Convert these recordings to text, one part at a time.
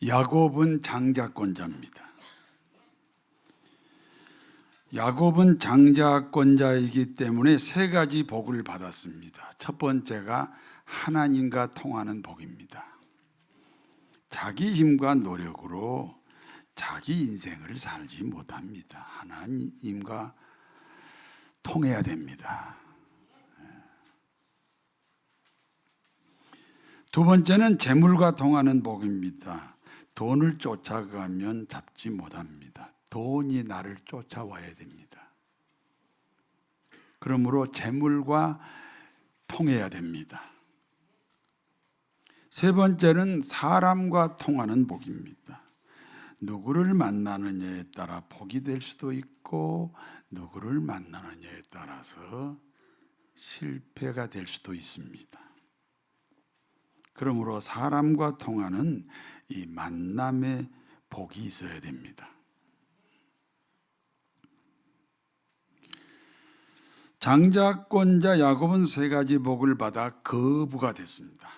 야곱은 장자권자입니다. 야곱은 장자권자이기 때문에 세 가지 복을 받았습니다. 첫 번째가 하나님과 통하는 복입니다. 자기 힘과 노력으로 자기 인생을 살지 못합니다. 하나님과 통해야 됩니다. 두 번째는 재물과 통하는 복입니다. 돈을 쫓아가면 잡지 못합니다. 돈이 나를 쫓아와야 됩니다. 그러므로 재물과 통해야 됩니다. 세 번째는 사람과 통하는 복입니다. 누구를 만나느냐에 따라 복이 될 수도 있고 누구를 만나느냐에 따라서 실패가 될 수도 있습니다. 그러므로 사람과 통하는 이 만남의 복이 있어야 됩니다. 장자권자 야곱은 세 가지 복을 받아 거부가 됐습니다.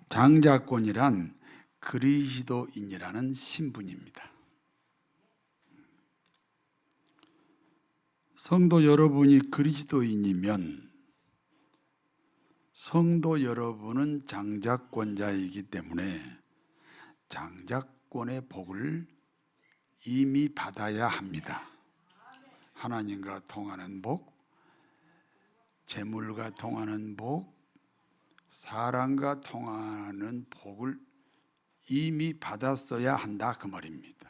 장자권이란 그리스도인이라는 신분입니다. 성도 여러분이 그리스도인이면 성도 여러분은 장자권자이기 때문에 장자권의 복을 이미 받아야 합니다. 하나님과 통하는 복, 재물과 통하는 복, 사람과 통하는 복을 이미 받았어야 한다 그 말입니다.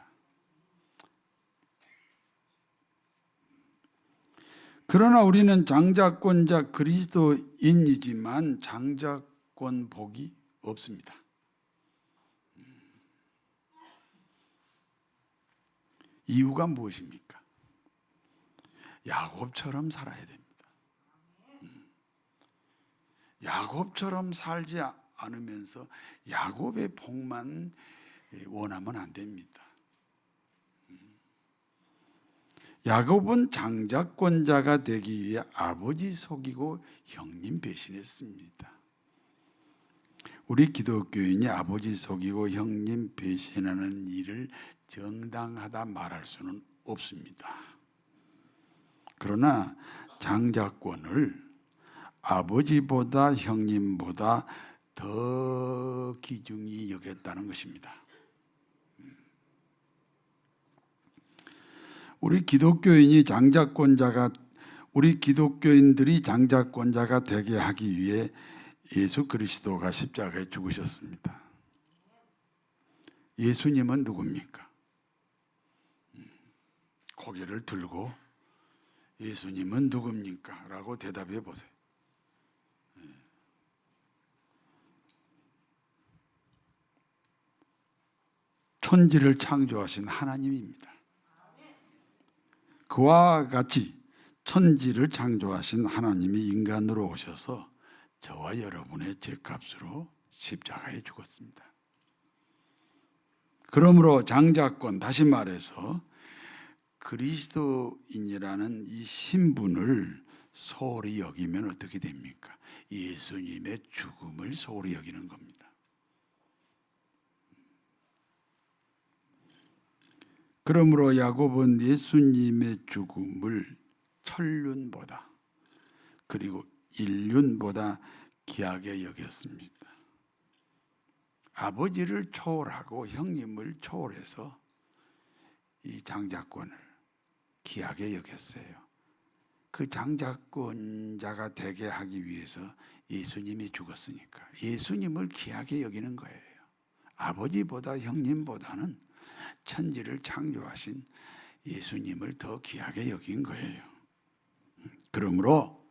그러나 우리는 장자권자 그리스도인이지만 장자권 복이 없습니다. 이유가 무엇입니까? 야곱처럼 살아야 됩니다. 야곱처럼 살지 않으면서 야곱의 복만 원하면 안 됩니다. 야곱은 장자권자가 되기 위해 아버지 속이고 형님 배신했습니다. 우리 기독교인이 아버지 속이고 형님 배신하는 일을 정당하다 말할 수는 없습니다. 그러나 장자권을 아버지보다 형님보다 더 귀중히 여겼다는 것입니다. 우리 기독교인들이 장자권자가 되게 하기 위해 예수 그리스도가 십자가에 죽으셨습니다. 예수님은 누굽니까? 고개를 들고 예수님은 누굽니까? 라고 대답해 보세요. 천지를 창조하신 하나님입니다. 그와 같이 천지를 창조하신 하나님이 인간으로 오셔서 저와 여러분의 죄값으로 십자가에 죽었습니다. 그러므로 장자권, 다시 말해서 그리스도인이라는 이 신분을 소홀히 여기면 어떻게 됩니까? 예수님의 죽음을 소홀히 여기는 겁니다. 그러므로 야곱은 예수님의 죽음을 천륜보다 그리고 인륜보다 귀하게 여겼습니다. 아버지를 초월하고 형님을 초월해서 이 장자권을 귀하게 여겼어요. 그 장자권자가 되게 하기 위해서 예수님이 죽었으니까 예수님을 귀하게 여기는 거예요. 아버지보다 형님보다는 천지를 창조하신 예수님을 더 귀하게 여긴 거예요. 그러므로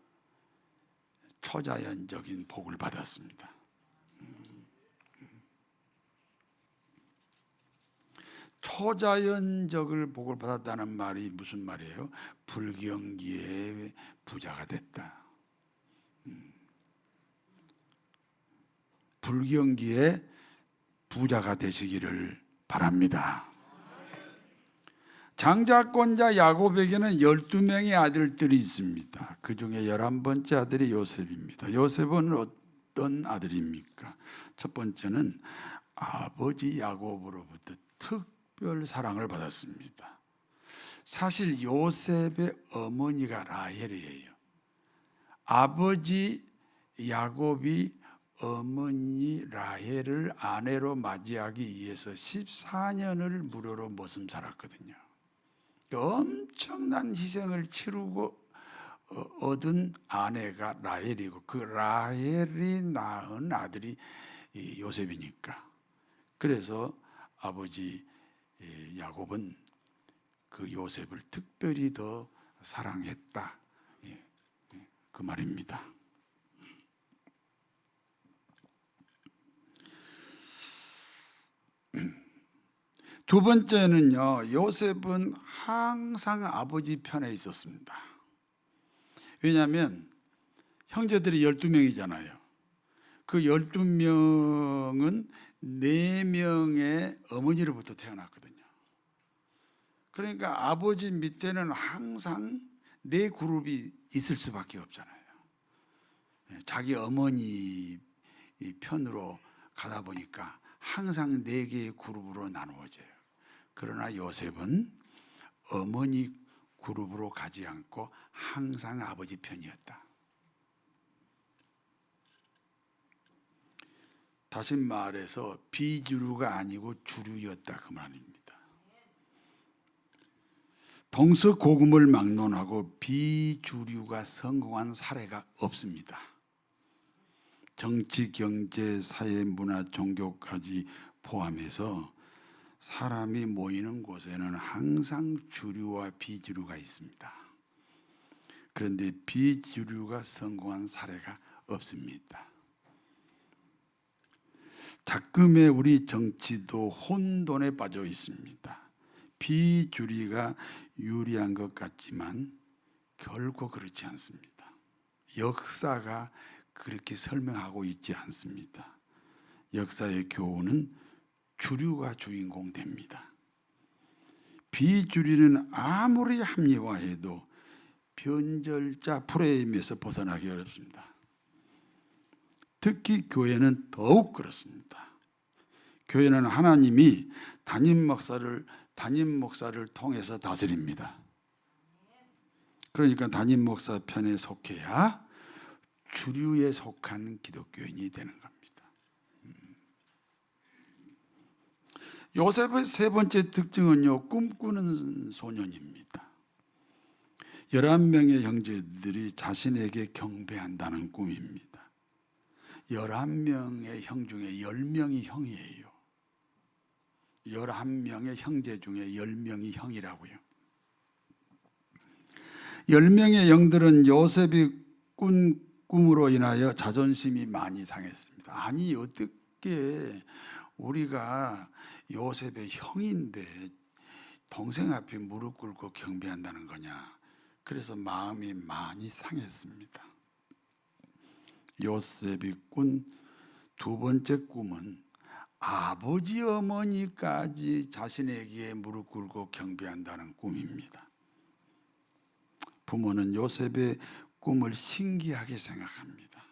초자연적인 복을 받았습니다. 초자연적을 복을 받았다는 말이 무슨 말이에요? 불경기에 부자가 됐다. 불경기에 부자가 되시기를 바랍니다. 장자권자 야곱에게는 12명의 아들들이 있습니다. 그 중에 11번째 아들이 요셉입니다. 요셉은 어떤 아들입니까? 첫 번째는 아버지 야곱으로부터 특별 사랑을 받았습니다. 사실 요셉의 어머니가 라헬이에요. 아버지 야곱이 어머니 라헬을 아내로 맞이하기 위해서 14년을 무료로 머슴 살았거든요. 엄청난 희생을 치르고 얻은 아내가 라헬이고 그 라헬이 낳은 아들이 요셉이니까. 그래서 아버지 야곱은 그 요셉을 특별히 더 사랑했다. 그 말입니다. 두 번째는요, 요셉은 항상 아버지 편에 있었습니다. 왜냐하면 형제들이 12명이잖아요. 그 12명은 4명의 어머니로부터 태어났거든요. 그러니까 아버지 밑에는 항상 4그룹이 있을 수밖에 없잖아요. 자기 어머니 편으로 가다 보니까 항상 4개의 그룹으로 나누어져요. 그러나 요셉은 어머니 그룹으로 가지 않고 항상 아버지 편이었다. 다시 말해서 비주류가 아니고 주류였다 그 말입니다. 동서고금을 막론하고 비주류가 성공한 사례가 없습니다. 정치, 경제, 사회, 문화, 종교까지 포함해서 사람이 모이는 곳에는 항상 주류와 비주류가 있습니다. 그런데 비주류가 성공한 사례가 없습니다. 작금의 우리 정치도 혼돈에 빠져 있습니다. 비주류가 유리한 것 같지만 결코 그렇지 않습니다. 역사가 그렇게 설명하고 있지 않습니다. 역사의 교훈은 주류가 주인공 됩니다. 비주류는 아무리 합리화해도 변절자 프레임에서 벗어나기 어렵습니다. 특히 교회는 더욱 그렇습니다. 교회는 하나님이 담임 목사를 통해서 다스립니다. 그러니까 담임 목사 편에 속해야 주류에 속한 기독교인이 되는 겁니다. 요셉의 세 번째 특징은요, 꿈꾸는 소년입니다. 11명의 형제들이 자신에게 경배한다는 꿈입니다. 11명의 형 중에 10명이 형이에요. 11명의 형제 중에 10명이 형이라고요. 10명의 형들은 요셉이 꾼 꿈으로 인하여 자존심이 많이 상했습니다. 아니 어떻게 우리가 요셉의 형인데 동생 앞에 무릎 꿇고 경배한다는 거냐. 그래서 마음이 많이 상했습니다. 요셉이 꾼 두 번째 꿈은 아버지 어머니까지 자신에게 무릎 꿇고 경배한다는 꿈입니다. 부모는 요셉의 꿈을 신기하게 생각합니다.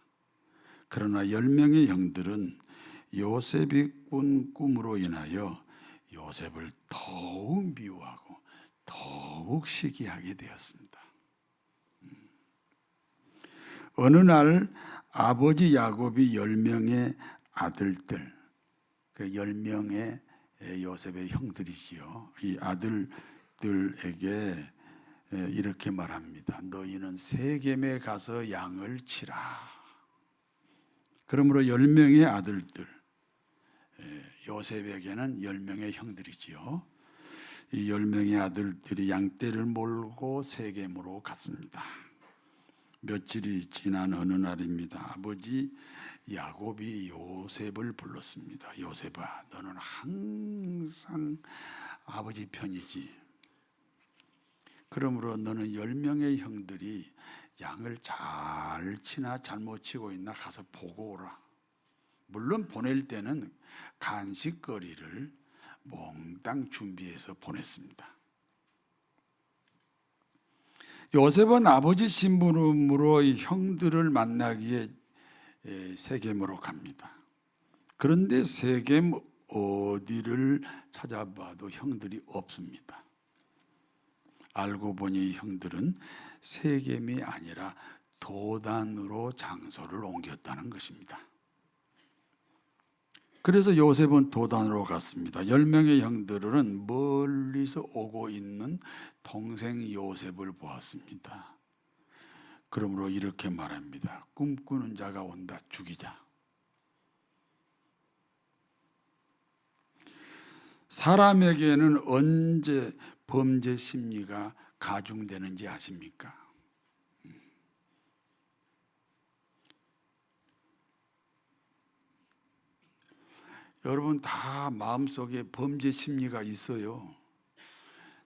그러나 10명의 형들은 요셉이 꾼 꿈으로 인하여 요셉을 더욱 미워하고 더욱 시기하게 되었습니다. 어느 날 아버지 야곱이 10명의 아들들, 10명의 요셉의 형들이지요. 이 아들들에게 이렇게 말합니다. 너희는 세겜에 가서 양을 치라. 그러므로 10명의 아들들, 요셉에게는 10명의 형들이지요. 이 10명의 아들들이 양떼를 몰고 세겜으로 갔습니다. 며칠이 지난 어느 날입니다. 아버지 야곱이 요셉을 불렀습니다. 요셉아, 너는 항상 아버지 편이지. 그러므로 너는 10명의 형들이 양을 잘 치나 잘못 치고 있나 가서 보고 오라. 물론 보낼 때는 간식거리를 몽땅 준비해서 보냈습니다. 요셉은 아버지 심부름으로 형들을 만나기에 세겜으로 갑니다. 그런데 세겜 어디를 찾아봐도 형들이 없습니다. 알고 보니 형들은 세겜이 아니라 도단으로 장소를 옮겼다는 것입니다. 그래서 요셉은 도단으로 갔습니다. 10명의 형들은 멀리서 오고 있는 동생 요셉을 보았습니다. 그러므로 이렇게 말합니다. 꿈꾸는 자가 온다. 죽이자. 사람에게는 언제 범죄 심리가 가중되는지 아십니까? 여러분 다 마음속에 범죄 심리가 있어요.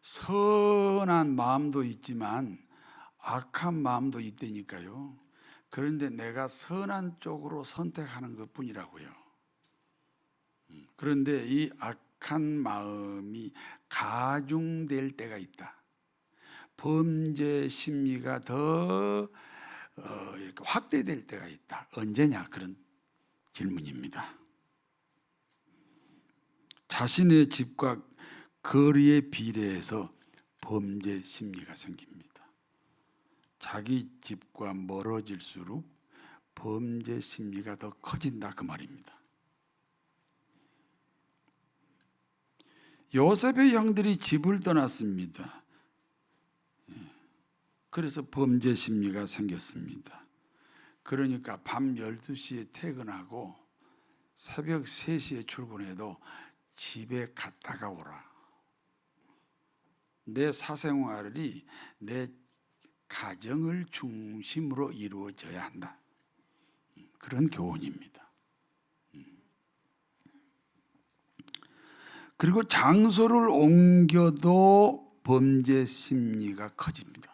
선한 마음도 있지만 악한 마음도 있다니까요. 그런데 내가 선한 쪽으로 선택하는 것뿐이라고요. 그런데 이 악한 마음이 가중될 때가 있다. 범죄 심리가 더 이렇게 확대될 때가 있다. 언제냐? 그런 질문입니다. 자신의 집과 거리에 비례해서 범죄 심리가 생깁니다. 자기 집과 멀어질수록 범죄 심리가 더 커진다 그 말입니다. 요셉의 형들이 집을 떠났습니다. 그래서 범죄 심리가 생겼습니다. 그러니까 밤 12시에 퇴근하고 새벽 3시에 출근해도 집에 갔다가 오라. 내 사생활이 내 가정을 중심으로 이루어져야 한다. 그런 교훈입니다. 그리고 장소를 옮겨도 범죄 심리가 커집니다.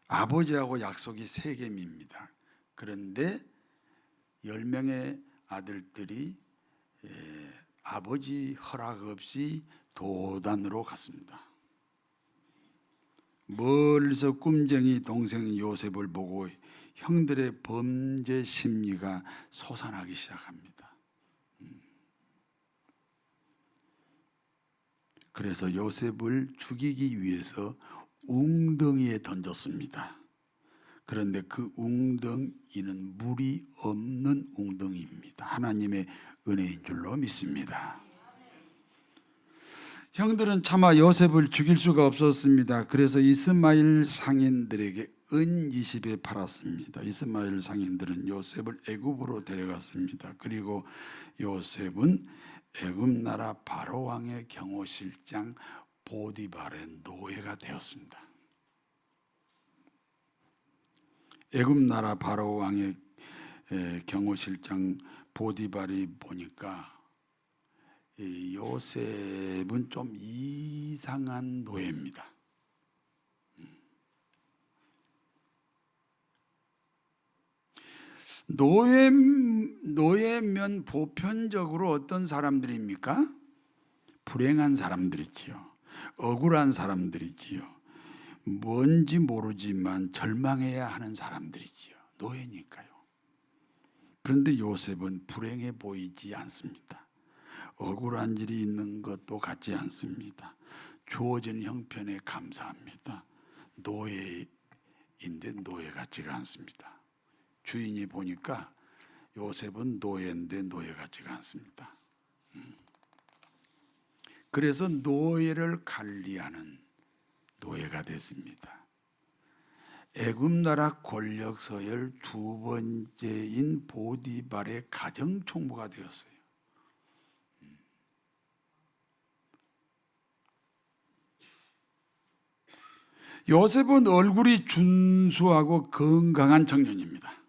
아버지하고 약속이 세겜입니다. 그런데 10명의 아들들이 아버지 허락 없이 도단으로 갔습니다. 멀리서 꿈쟁이 동생 요셉을 보고 형들의 범죄 심리가 솟아나기 시작합니다. 그래서 요셉을 죽이기 위해서 웅덩이에 던졌습니다. 그런데 그 웅덩이는 물이 없는 웅덩이입니다. 하나님의 은혜인 줄로 믿습니다. 형들은 차마 요셉을 죽일 수가 없었습니다. 그래서 이스마엘 상인들에게 은 20에 팔았습니다. 이스마엘 상인들은 요셉을 애굽으로 데려갔습니다. 그리고 요셉은 애굽 나라 바로 왕의 경호실장 보디발의 노예가 되었습니다. 애굽 나라 바로 왕의 경호실장 보디발이 보니까 요셉은 좀 이상한 노예입니다. 노예면 보편적으로 어떤 사람들입니까? 불행한 사람들이지요. 억울한 사람들이지요. 뭔지 모르지만 절망해야 하는 사람들이지요. 노예니까요. 그런데 요셉은 불행해 보이지 않습니다. 억울한 일이 있는 것도 같지 않습니다. 주어진 형편에 감사합니다. 노예인데 노예 같지가 않습니다. 주인이 보니까 요셉은 노예인데 노예 같지가 않습니다. 그래서 노예를 관리하는 노예가 됐습니다. 애굽 나라 권력 서열 2번째인 보디발의 가정 총무가 되었어요. 요셉은 얼굴이 준수하고 건강한 청년입니다.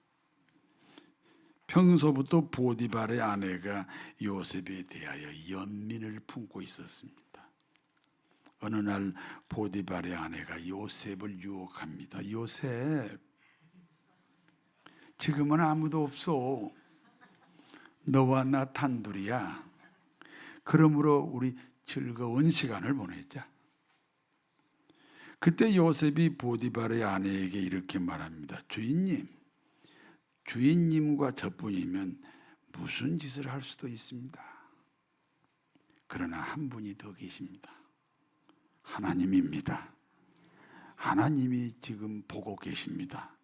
평소부터 보디발의 아내가 요셉에 대하여 연민을 품고 있었습니다. 어느 날 보디발의 아내가 요셉을 유혹합니다. 요셉, 지금은 아무도 없어. 너와 나 단둘이야. 그러므로 우리 즐거운 시간을 보내자. 그때 요셉이 보디발의 아내에게 이렇게 말합니다. 주인님, 주인님과 저뿐이면 무슨 짓을 할 수도 있습니다. 그러나 한 분이 더 계십니다. 하나님입니다. 하나님이 지금 보고 계십니다.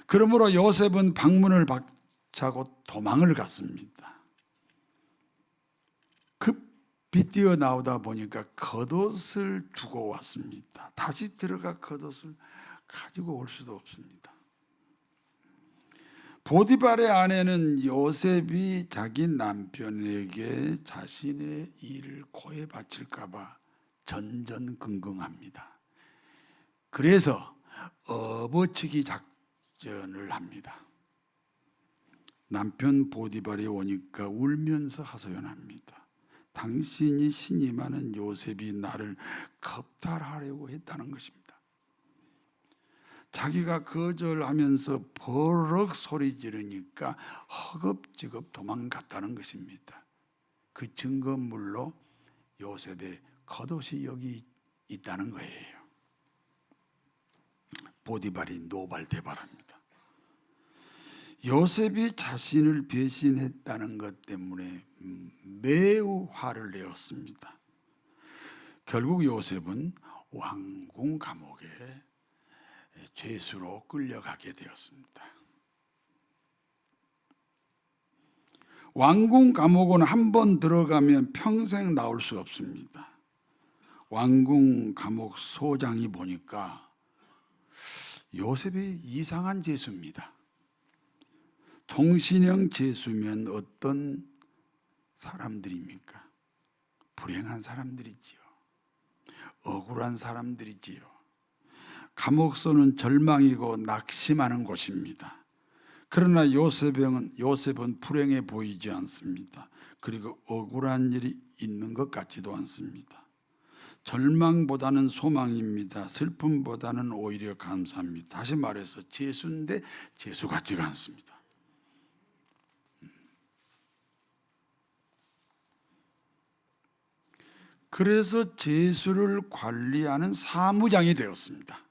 그러므로 요셉은 방문을 박차고 도망을 갔습니다. 급히 뛰어나오다 보니까 겉옷을 두고 왔습니다. 다시 들어가 겉옷을 가지고 올 수도 없습니다. 보디발의 아내는 요셉이 자기 남편에게 자신의 일을 고해 바칠까 봐 전전긍긍합니다. 그래서 업어치기 작전을 합니다. 남편 보디발이 오니까 울면서 하소연합니다. 당신이 신임하는 요셉이 나를 겁탈하려고 했다는 것입니다. 자기가 거절하면서 버럭 소리 지르니까 허겁지겁 도망갔다는 것입니다. 그 증거물로 요셉의 겉옷이 여기 있다는 거예요. 보디발이 노발대발합니다. 요셉이 자신을 배신했다는 것 때문에 매우 화를 내었습니다. 결국 요셉은 왕궁 감옥에 죄수로 끌려가게 되었습니다. 왕궁 감옥은 한 번 들어가면 평생 나올 수 없습니다. 왕궁 감옥 소장이 보니까 요셉이 이상한 죄수입니다. 통신형 죄수면 어떤 사람들입니까? 불행한 사람들이지요. 억울한 사람들이지요. 감옥소는 절망이고 낙심하는 곳입니다. 그러나 요셉은 불행해 보이지 않습니다. 그리고 억울한 일이 있는 것 같지도 않습니다. 절망보다는 소망입니다. 슬픔보다는 오히려 감사합니다. 다시 말해서 죄수인데 죄수 같지가 않습니다. 그래서 죄수를 관리하는 사무장이 되었습니다.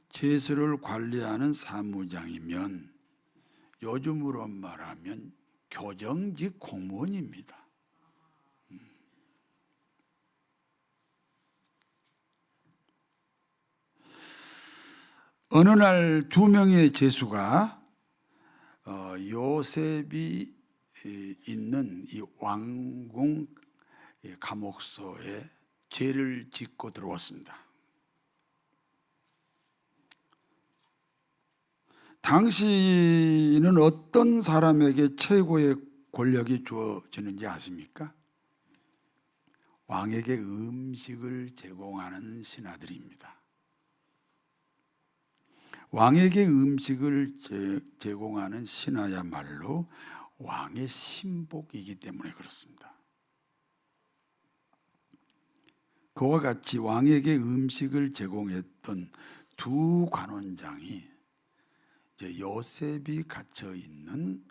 죄수를 관리하는 사무장이면 요즘으로 말하면 교정직 공무원입니다. 어느 날 두 명의 죄수가 요셉이 있는 이 왕궁 감옥소에 죄를 짓고 들어왔습니다. 당신은 어떤 사람에게 최고의 권력이 주어지는지 아십니까? 왕에게 음식을 제공하는 신하들입니다. 왕에게 음식을 제공하는 신하야말로 왕의 신복이기 때문에 그렇습니다. 그와 같이 왕에게 음식을 제공했던 두 관원장이 이제 요셉이 갇혀 있는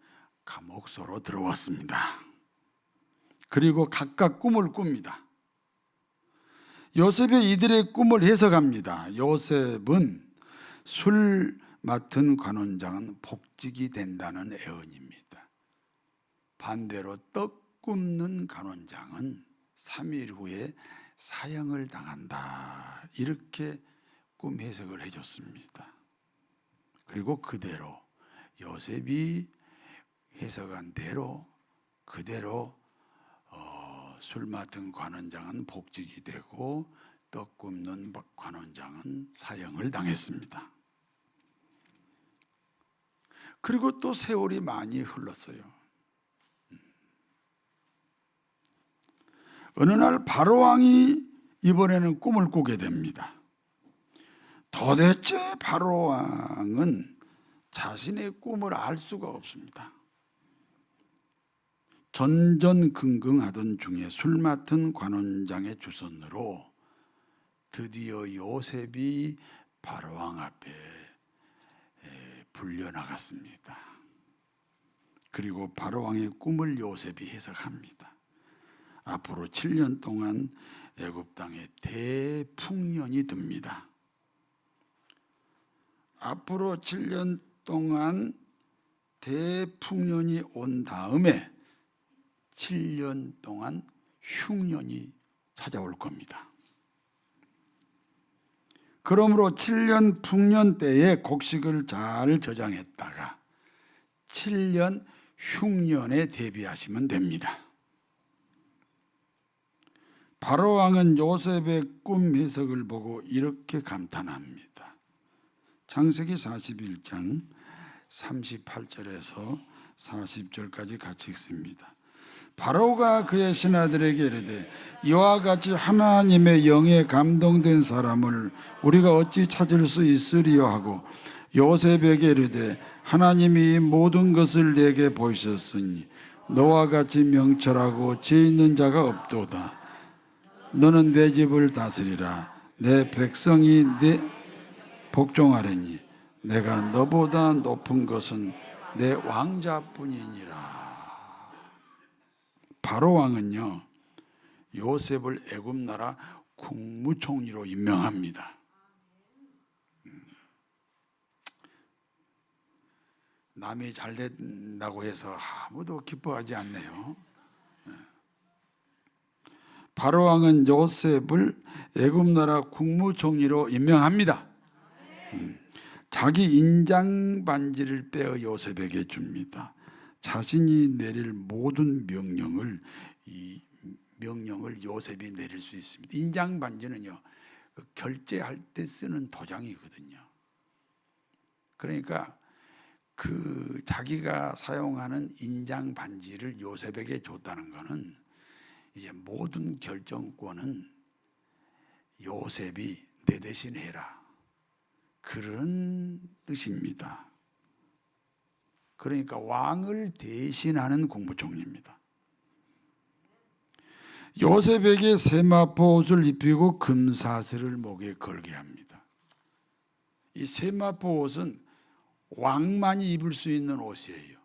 감옥소로 들어왔습니다. 그리고 각각 꿈을 꿉니다. 요셉이 이들의 꿈을 해석합니다. 요셉은 술 맡은 관원장은 복직이 된다는 애언입니다. 반대로 떡 굽는 관원장은 3일 후에 사형을 당한다. 이렇게 꿈 해석을 해줬습니다. 그리고 그대로 요셉이 해석한 대로 그대로 술 맡은 관원장은 복직이 되고 떡 굽는 관원장은 사형을 당했습니다. 그리고 또 세월이 많이 흘렀어요. 어느 날 바로왕이 이번에는 꿈을 꾸게 됩니다. 도대체 바로왕은 자신의 꿈을 알 수가 없습니다. 전전긍긍하던 중에 술 맡은 관원장의 주선으로 드디어 요셉이 바로왕 앞에 불려나갔습니다. 그리고 바로왕의 꿈을 요셉이 해석합니다. 앞으로 7년 동안 애굽 땅에 대풍년이 듭니다. 앞으로 7년 동안 대풍년이 온 다음에 7년 동안 흉년이 찾아올 겁니다. 그러므로 7년 풍년 때에 곡식을 잘 저장했다가 7년 흉년에 대비하시면 됩니다. 바로 왕은 요셉의 꿈 해석을 보고 이렇게 감탄합니다. 창세기 41장 38절에서 40절까지 같이 읽습니다. 바로가 그의 신하들에게 이르되 이와 같이 하나님의 영에 감동된 사람을 우리가 어찌 찾을 수 있으리요 하고 요셉에게 이르되 하나님이 이 모든 것을 내게 보이셨으니 너와 같이 명철하고 죄 있는 자가 없도다. 너는 내 집을 다스리라. 내 백성이 내 복종하려니 내가 너보다 높은 것은 내 왕자뿐이니라. 바로 왕은요 요셉을 애굽 나라 국무총리로 임명합니다. 남이 잘 된다고 해서 아무도 기뻐하지 않네요. 바로 왕은 요셉을 애굽 나라 국무총리로 임명합니다. 자기 인장 반지를 빼어 요셉에게 줍니다. 자신이 내릴 모든 이 명령을 요셉이 내릴 수 있습니다. 인장 반지는요 결제할 때 쓰는 도장이거든요. 그러니까 그 자기가 사용하는 인장 반지를 요셉에게 줬다는 것은 이제 모든 결정권은 요셉이 내 대신 해라, 그런 뜻입니다. 그러니까 왕을 대신하는 국무총리입니다. 요셉에게 세마포 옷을 입히고 금사슬을 목에 걸게 합니다. 이 세마포 옷은 왕만이 입을 수 있는 옷이에요.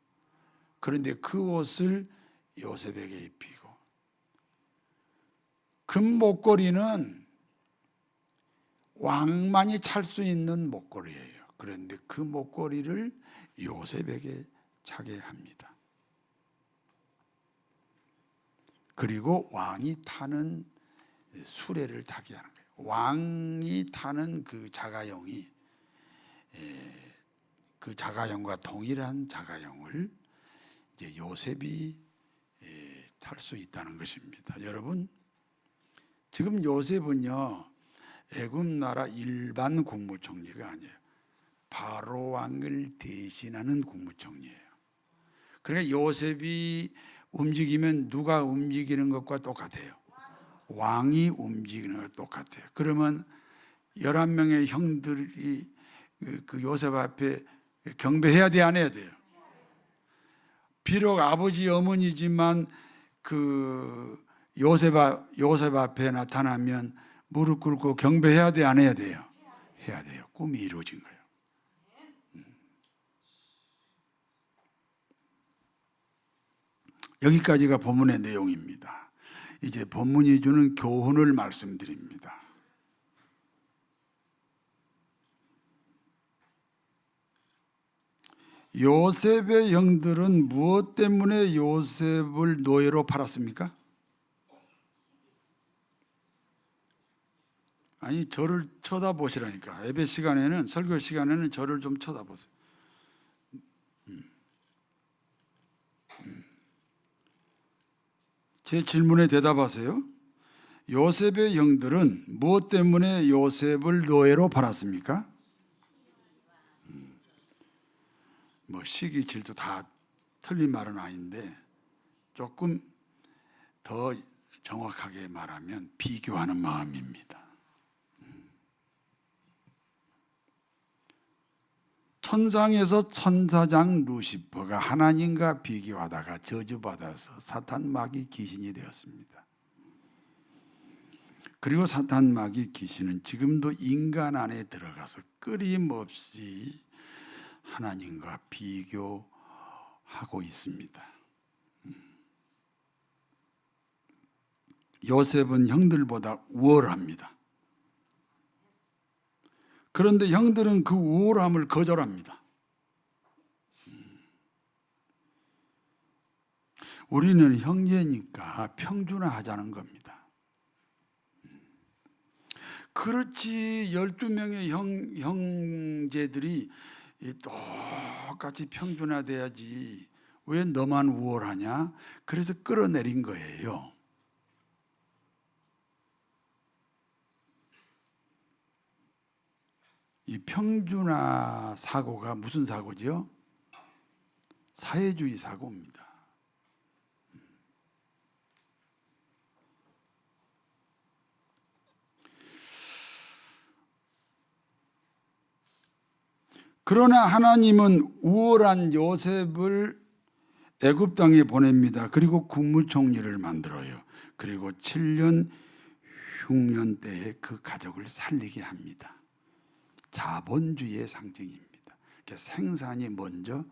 그런데 그 옷을 요셉에게 입히고, 금 목걸이는 왕만이 찰 수 있는 목걸이에요. 그런데 그 목걸이를 요셉에게 차게 합니다. 그리고 왕이 타는 수레를 타게 하는 거예요. 왕이 타는 그 자가용이 그 자가용과 동일한 자가용을 이제 요셉이 탈 수 있다는 것입니다. 여러분, 지금 요셉은요 애굽 나라 일반 국무총리가 아니에요. 바로 왕을 대신하는 국무총리예요. 그러니까 요셉이 움직이면 누가 움직이는 것과 똑같아요. 왕이 움직이는 것과 똑같아요. 그러면 11명의 형들이 그 요셉 앞에 경배해야 돼, 안 해야 돼요? 비록 아버지 어머니지만 그 요셉 앞에 나타나면 무릎 꿇고 경배해야 돼, 안 해야 돼요? 해야 돼요. 꿈이 이루어진 거예요. 여기까지가 본문의 내용입니다. 이제 본문이 주는 교훈을 말씀드립니다. 요셉의 형들은 무엇 때문에 요셉을 노예로 팔았습니까? 아니, 저를 쳐다보시라니까. 예배 시간에는, 설교 시간에는 저를 좀 쳐다보세요. 제 질문에 대답하세요. 요셉의 형들은 무엇 때문에 요셉을 노예로 팔았습니까? 뭐 시기 질투 다 틀린 말은 아닌데 조금 더 정확하게 말하면 비교하는 마음입니다. 천상에서 천사장 루시퍼가 하나님과 비교하다가 저주받아서 사탄 마귀 귀신이 되었습니다. 그리고 사탄 마귀 귀신은 지금도 인간 안에 들어가서 끊임없이 하나님과 비교하고 있습니다. 요셉은 형들보다 우월합니다. 그런데 형들은 그 우월함을 거절합니다. 우리는 형제니까 평준화하자는 겁니다. 그렇지 12명의 형제들이 똑같이 평준화돼야지 왜 너만 우월하냐? 그래서 끌어내린 거예요. 이 평준화 사고가 무슨 사고죠? 사회주의 사고입니다. 그러나 하나님은 우월한 요셉을 애굽 땅에 보냅니다. 그리고 국무총리를 만들어요. 그리고 7년 흉년 때에 그 가족을 살리게 합니다. 자본주의의 상징입니다. 생산이 먼저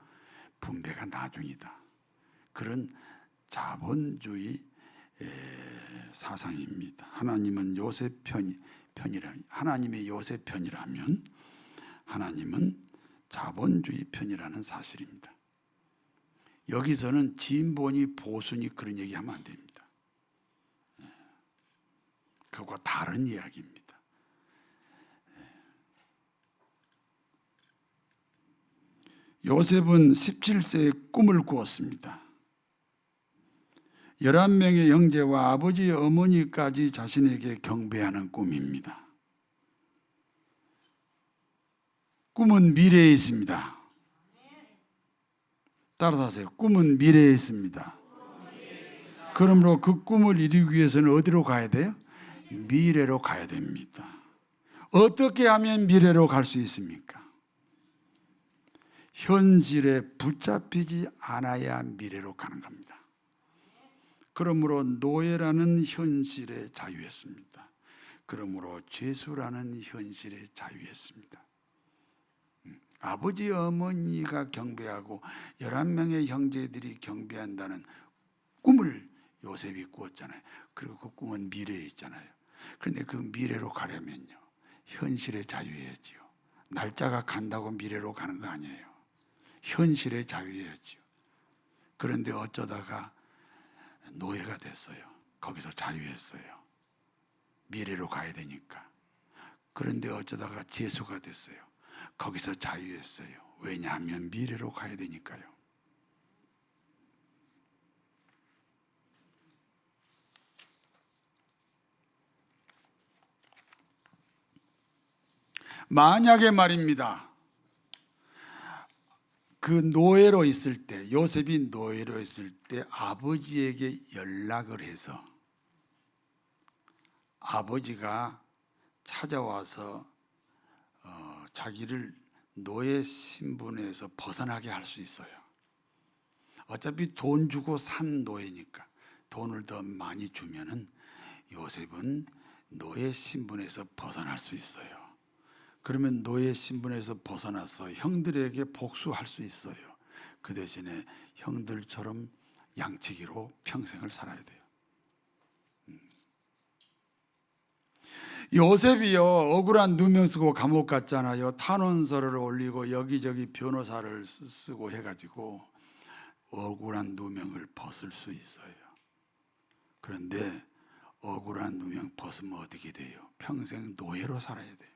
분배가 나중이다. 그런 자본주의 사상입니다. 하나님은 요셉 하나님의 요셉 편이라면 하나님은 자본주의 편이라는 사실입니다. 여기서는 진보니 보수니 그런 얘기하면 안 됩니다. 그거와 다른 이야기입니다. 요셉은 17세에 꿈을 꾸었습니다. 11명의 형제와 아버지 어머니까지 자신에게 경배하는 꿈입니다. 꿈은 미래에 있습니다. 따라서 하세요. 꿈은 미래에 있습니다. 그러므로 그 꿈을 이루기 위해서는 어디로 가야 돼요? 미래로 가야 됩니다. 어떻게 하면 미래로 갈 수 있습니까? 현실에 붙잡히지 않아야 미래로 가는 겁니다. 그러므로 노예라는 현실에 자유했습니다. 그러므로 죄수라는 현실에 자유했습니다. 아버지 어머니가 경배하고 11명의 형제들이 경배한다는 꿈을 요셉이 꾸었잖아요. 그리고 그 꿈은 미래에 있잖아요. 그런데 그 미래로 가려면요, 현실에 자유해야지요. 날짜가 간다고 미래로 가는 거 아니에요. 현실에 자유해야지요. 그런데 어쩌다가 노예가 됐어요. 거기서 자유했어요. 미래로 가야 되니까. 그런데 어쩌다가 죄수가 됐어요. 거기서 자유했어요. 왜냐하면 미래로 가야 되니까요. 만약에 말입니다. 그 노예로 있을 때, 요셉이 노예로 있을 때 아버지에게 연락을 해서 아버지가 찾아와서 자기를 노예 신분에서 벗어나게 할 수 있어요. 어차피 돈 주고 산 노예니까 돈을 더 많이 주면은 요셉은 노예 신분에서 벗어날 수 있어요. 그러면 노예 신분에서 벗어나서 형들에게 복수할 수 있어요. 그 대신에 형들처럼 양치기로 평생을 살아야 돼요. 요셉이요, 억울한 누명 쓰고 감옥 갔잖아요. 탄원서를 올리고 여기저기 변호사를 쓰고 해가지고 억울한 누명을 벗을 수 있어요. 그런데 억울한 누명 벗으면 어떻게 돼요? 평생 노예로 살아야 돼요.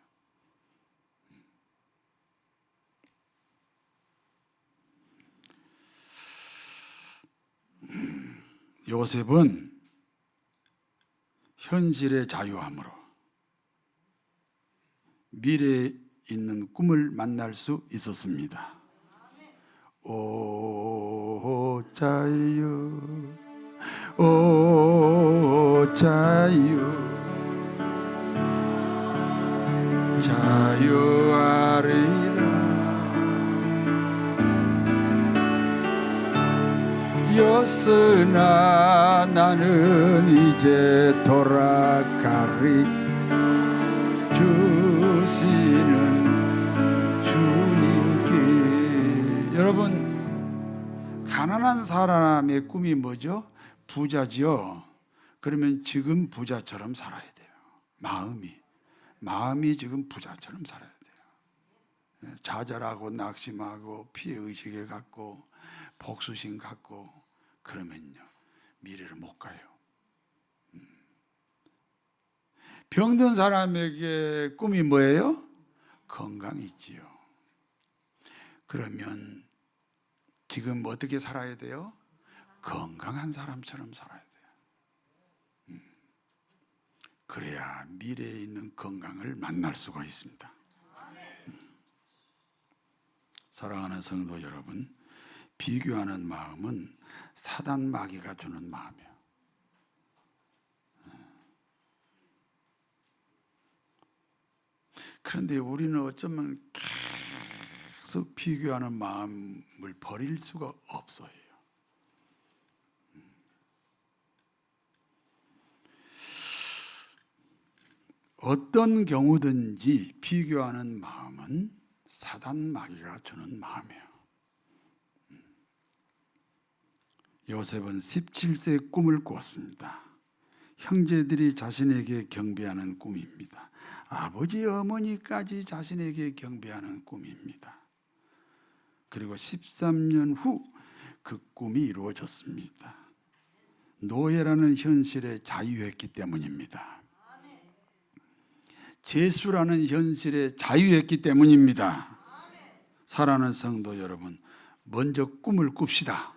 요셉은 현실의 자유함으로 미래에 있는 꿈을 만날 수 있었습니다. 오 자유, 오 자유, 자유하리라. 였으나 나는 이제 돌아가리. 주시는 주님께. 여러분, 가난한 사람의 꿈이 뭐죠? 부자지요. 그러면 지금 부자처럼 살아야 돼요. 마음이 지금 부자처럼 살아야 돼요. 좌절하고 낙심하고 피해의식에 갖고 복수심 갖고 그러면요, 미래를 못 가요. 병든 사람에게 꿈이 뭐예요? 건강이지요. 그러면 지금 어떻게 살아야 돼요? 건강한 사람처럼 살아야 돼요. 그래야 미래에 있는 건강을 만날 수가 있습니다. 사랑하는 성도 여러분, 비교하는 마음은 사단 마귀가 주는 마음이에요. 그런데 우리는 어쩌면 계속 비교하는 마음을 버릴 수가 없어요. 어떤 경우든지 비교하는 마음은 사단 마귀가 주는 마음이에요. 요셉은 17세 꿈을 꾸었습니다. 형제들이 자신에게 경배하는 꿈입니다. 아버지, 어머니까지 자신에게 경배하는 꿈입니다. 그리고 13년 후 그 꿈이 이루어졌습니다. 노예라는 현실에 자유했기 때문입니다. 재수라는 현실에 자유했기 때문입니다. 사랑하는 성도 여러분, 먼저 꿈을 꿉시다.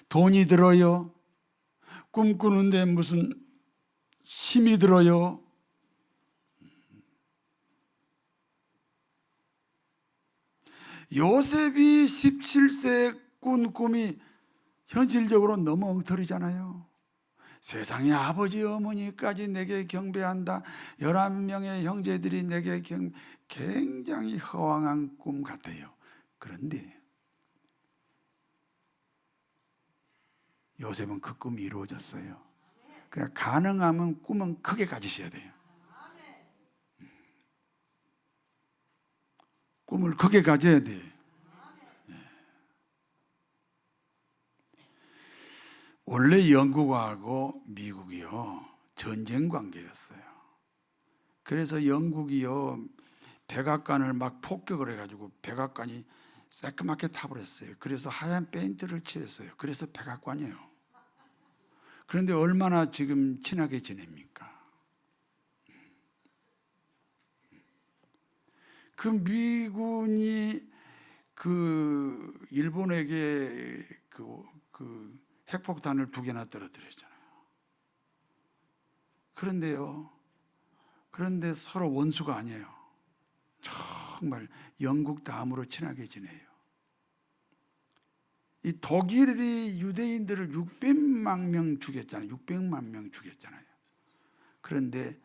돈이 들어요? 꿈꾸는데 무슨 힘이 들어요? 요셉이 17세 꾼 꿈이 현실적으로 너무 엉터리잖아요. 세상에 아버지 어머니까지 내게 경배한다. 11명의 형제들이 내게 굉장히 허황한 꿈 같아요. 그런데 요셉은 그 꿈이 이루어졌어요. 그러니까 가능하면 꿈은 크게 가지셔야 돼요. 꿈을 크게 가져야 돼요. 원래 영국하고 미국이요 전쟁 관계였어요. 그래서 영국이요 백악관을 막 폭격을 해가지고 백악관이 새까맣게 타버렸어요. 그래서 하얀 페인트를 칠했어요. 그래서 백악관이에요. 그런데 얼마나 지금 친하게 지냅니까? 그 미군이 그 일본에게 그 핵폭탄을 2개나 떨어뜨렸잖아요. 그런데 서로 원수가 아니에요. 정말 영국 다음으로 친하게 지내요. 이 독일이 유대인들을 600만 명 죽였잖아요. 600만 명 죽였잖아요. 그런데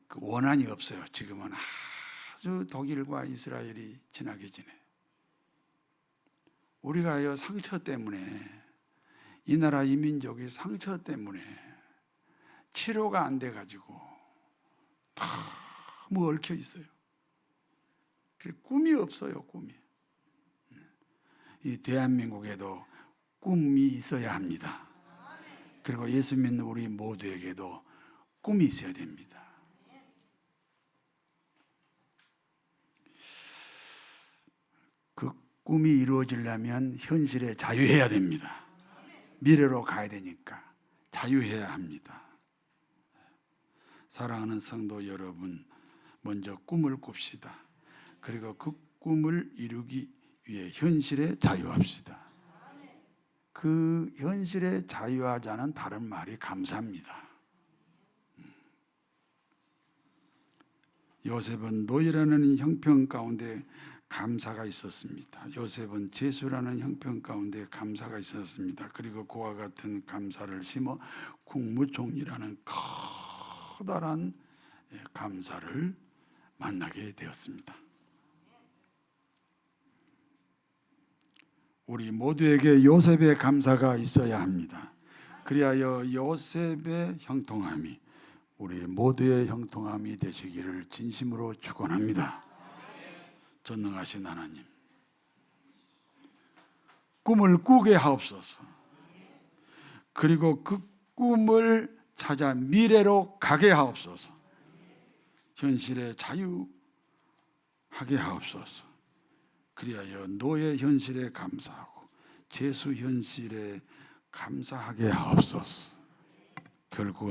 그 원한이 없어요. 지금은 아주 독일과 이스라엘이 친하게 지내요. 우리가요 상처 때문에 이 나라 이민족이 상처 때문에 치료가 안 돼가지고 너무 얽혀 있어요. 꿈이 없어요. 꿈이. 이 대한민국에도 꿈이 있어야 합니다. 그리고 예수 믿는 우리 모두에게도 꿈이 있어야 됩니다. 그 꿈이 이루어지려면 현실에 자유해야 됩니다. 미래로 가야 되니까 자유해야 합니다. 사랑하는 성도 여러분, 먼저 꿈을 꿉시다. 그리고 그 꿈을 이루기 위해 현실에 자유합시다. 그 현실에 자유하자는 다른 말이 감사입니다. 요셉은 노예라는 형편 가운데 감사가 있었습니다. 요셉은 재수라는 형편 가운데 감사가 있었습니다. 그리고 그와 같은 감사를 심어 국무총리라는 커다란 감사를 만나게 되었습니다. 우리 모두에게 요셉의 감사가 있어야 합니다. 그리하여 요셉의 형통함이 우리 모두의 형통함이 되시기를 진심으로 축원합니다. 전능하신 하나님, 꿈을 꾸게 하옵소서. 그리고 그 꿈을 찾아 미래로 가게 하옵소서. 현실에 자유하게 하옵소서. 그리하여 노예 현실에 감사하고 제수 현실에 감사하게 하옵소서. 결국은